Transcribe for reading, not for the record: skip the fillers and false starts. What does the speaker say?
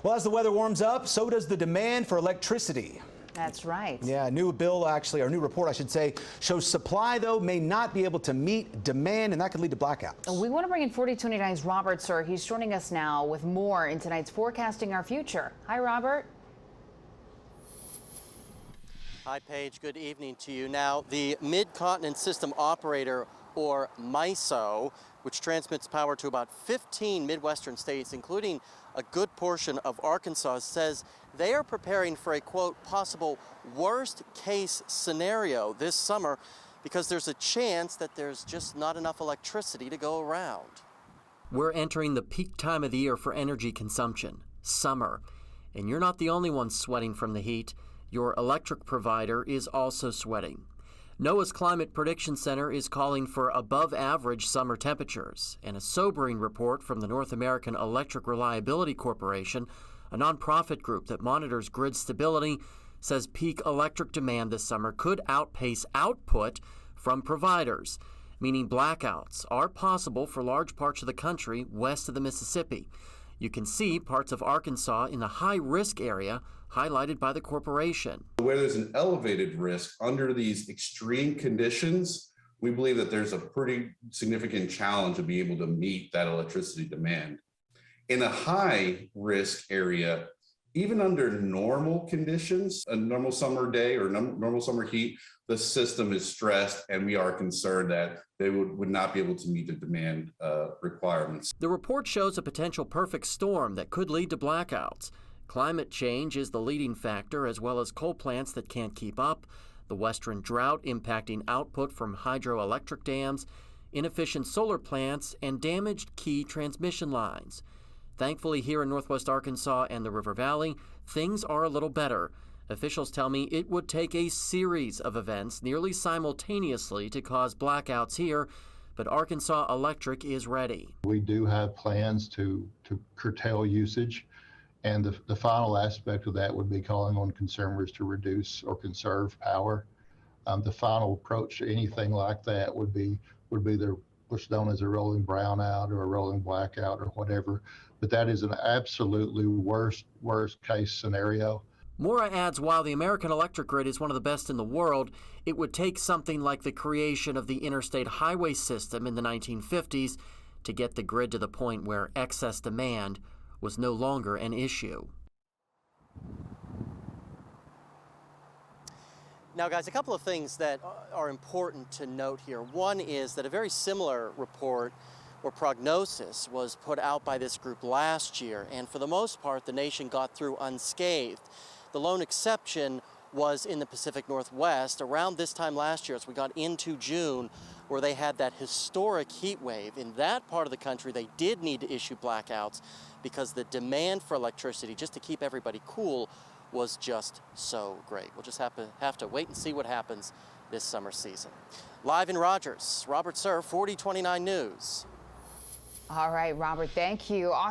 Well, as the weather warms up, so does the demand for electricity. That's right. Yeah, new report, I should say, shows supply, though, may not be able to meet demand, and that could lead to blackouts. We want to bring in 4029's Robert Suhr. He's joining us now with more in tonight's Forecasting Our Future. Hi, Robert. Hi, Paige. Good evening to you. Now, the Mid-Continent System Operator, or MISO, which transmits power to about 15 Midwestern states, including a good portion of Arkansas, says they are preparing for a, quote, possible worst-case scenario this summer because there's a chance that there's just not enough electricity to go around. We're entering the peak time of the year for energy consumption, summer. And you're not the only one sweating from the heat. Your electric provider is also sweating. NOAA's Climate Prediction Center is calling for above-average summer temperatures, and a sobering report from the North American Electric Reliability Corporation, a nonprofit group that monitors grid stability, says peak electric demand this summer could outpace output from providers, meaning blackouts are possible for large parts of the country west of the Mississippi. You can see parts of Arkansas in the high-risk area highlighted by the corporation. Where there's an elevated risk under these extreme conditions, we believe that there's a pretty significant challenge to be able to meet that electricity demand. In a high-risk area, even under normal conditions, a normal summer day or normal summer heat, the system is stressed, and we are concerned that they would not be able to meet the demand requirements. The report shows a potential perfect storm that could lead to blackouts. Climate change is the leading factor, as well as coal plants that can't keep up, the western drought impacting output from hydroelectric dams, inefficient solar plants, and damaged key transmission lines. Thankfully, here in northwest Arkansas and the River Valley, things are a little better. Officials tell me it would take a series of events nearly simultaneously to cause blackouts here, but Arkansas Electric is ready. We do have plans to curtail usage, and the final aspect of that would be calling on consumers to reduce or conserve power. The final approach to anything like that would be what's known as a rolling brownout or a rolling blackout or whatever, but that is an absolutely worst case scenario. Mora adds while the American electric grid is one of the best in the world, it would take something like the creation of the interstate highway system in the 1950s to get the grid to the point where excess demand was no longer an issue. Now, guys, a couple of things that are important to note here. One is that a very similar report or prognosis was put out by this group last year, and for the most part, the nation got through unscathed. The lone exception was in the Pacific Northwest around this time last year as we got into June, where they had that historic heat wave. In that part of the country, they did need to issue blackouts because the demand for electricity, just to keep everybody cool, was just so great. We'll just have to wait and see what happens this summer season. Live in Rogers, Robert Suhr, 4029 News. All right, Robert, thank you.